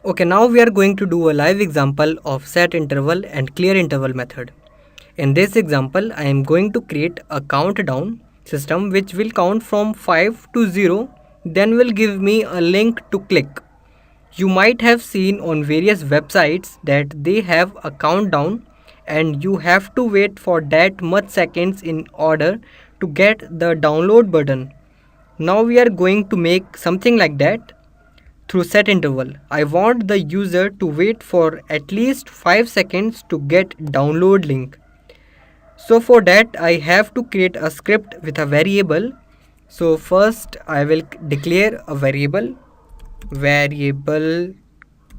Okay, now we are going to do a live example of setInterval and clearInterval method. In this example, I am going to create a countdown system which will count from 5 to 0, then will give me a link to click. You might have seen on various websites that they have a countdown and you have to wait for that much seconds in order to get the download button. Now we are going to make something like that through setInterval. I want the user to wait for at least 5 seconds to get download link. So for that I have to create a script with a variable. So first I will declare a variable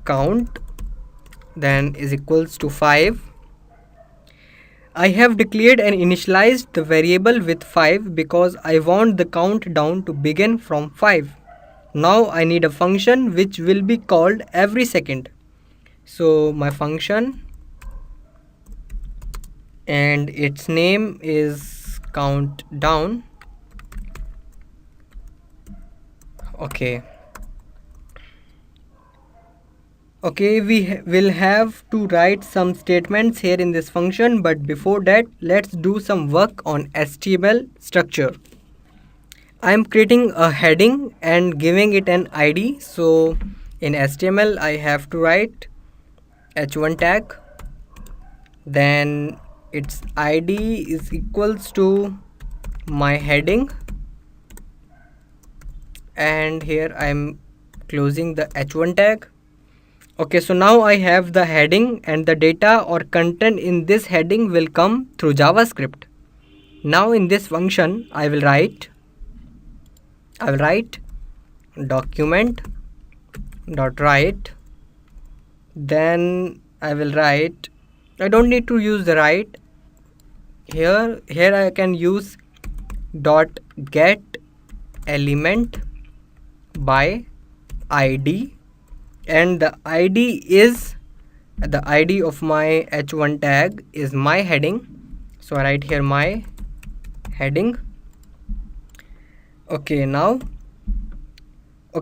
count, then is equals to 5. I have declared and initialized the variable with 5 because I want the countdown to begin from 5. Now I need a function which will be called every second. So my function, and its name is countdown. Okay, we will have to write some statements here in this function, but before that let's do some work on HTML structure. I am creating a heading and giving it an ID. So in HTML I have to write h1 tag, then its ID is equals to my heading, and here I am closing the h1 tag. Okay, so now I have the heading and the data or content in this heading will come through JavaScript. Now in this function I will write document dot write, then I will write, I don't need to use the write here I can use dot get element by ID, and the ID of my h1 tag is my heading. So I write here my heading. Okay,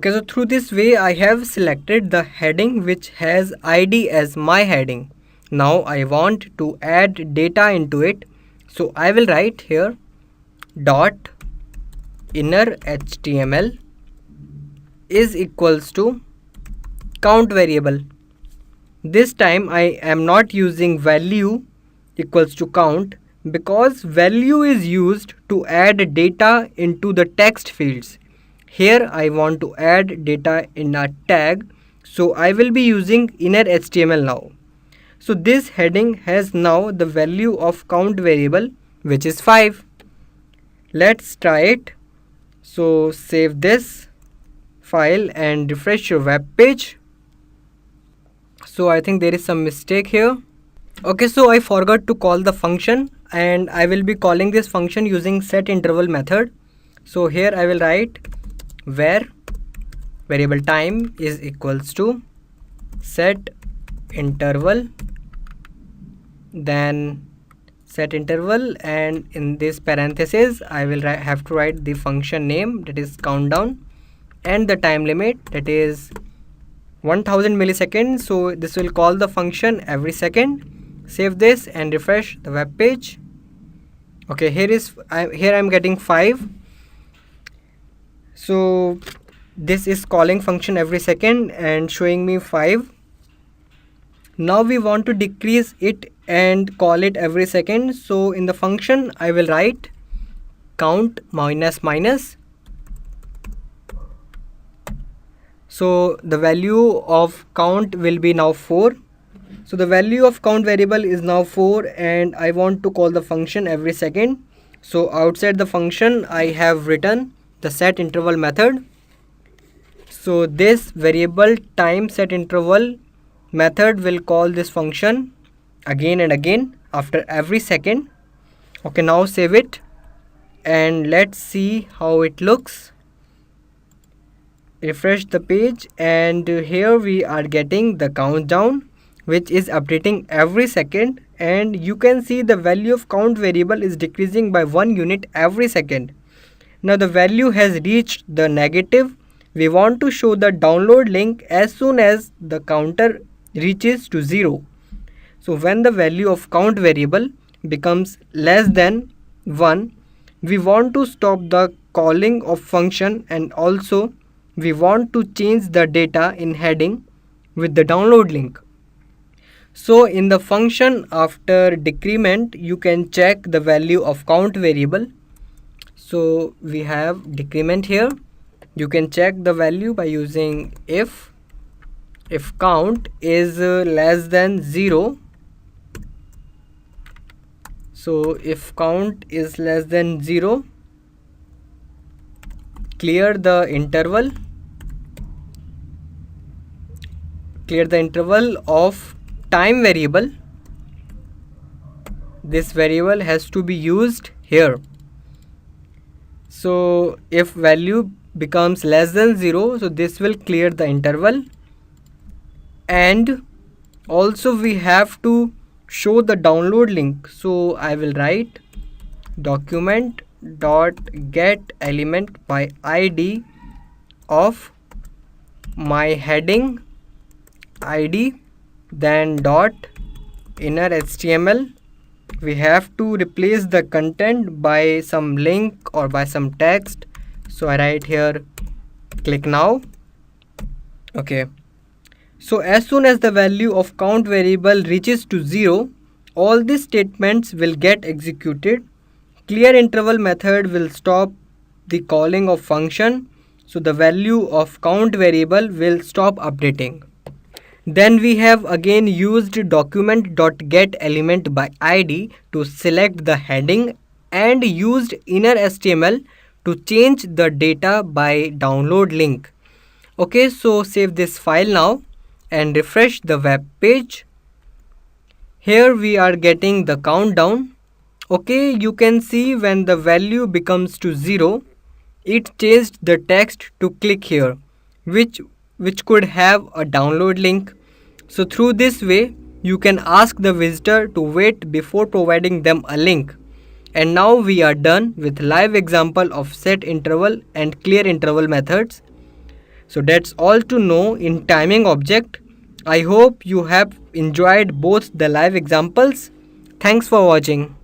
so through this way I have selected the heading which has ID as my heading. Now I want to add data into it, so I will write here dot inner HTML is equals to count variable. This time I am not using value equals to count because value is used to add data into the text fields. Here I want to add data in a tag, so I will be using inner HTML now. So this heading has now the value of count variable which is 5. Let's try it. So save this file and refresh your web page. So I think there is some mistake here. Okay, so I forgot to call the function and I will be calling this function using setInterval method. So here I will write where variable time is equals to setInterval, then setInterval, and in this parenthesis I will have to write the function name, that is countdown, and the time limit, that is 1000 milliseconds. So this will call the function every second. Save this and refresh the web page. Okay, here I'm getting 5. So this is calling function every second and showing me 5. Now we want to decrease it and call it every second. So in the function I will write count minus minus. So the value of count will be now 4. So the value of count variable is now 4 and I want to call the function every second. So outside the function I have written the setInterval method. So this variable time setInterval method will call this function again and again after every second. Okay, now save it and let's see how it looks. Refresh the page and here we are getting the countdown which is updating every second, and you can see the value of count variable is decreasing by 1 unit every second. Now the value has reached the negative we want to show the download link as soon as the counter reaches to 0. So when the value of count variable becomes less than 1, we want to stop the calling of function, and also we want to change the data in heading with the download link. So in the function after decrement, you can check the value of count variable. So we have decrement here. You can check the value by using if count is less than 0. So if count is less than 0, clear the interval of time variable. This variable has to be used here. So if value becomes less than 0, so this will clear the interval, and also we have to show the download link. So I will write document dot get element by id of my heading id, then dot inner HTML. We have to replace the content by some link or by some text. So I write here click now. Okay. So as soon as the value of count variable reaches to 0, all these statements will get executed. clearInterval method will stop the calling of function, so the value of count variable will stop updating. Then we have again used document.getElement by id to select the heading, and used inner HTML to change the data by download link. Okay, so save this file now and refresh the web page. Here we are getting the countdown. Okay, you can see when the value becomes to 0, it changed the text to click here, which could have a download link. So through this way, you can ask the visitor to wait before providing them a link. And now we are done with live example of setInterval and clearInterval methods. So that's all to know in timing object. I hope you have enjoyed both the live examples. Thanks for watching.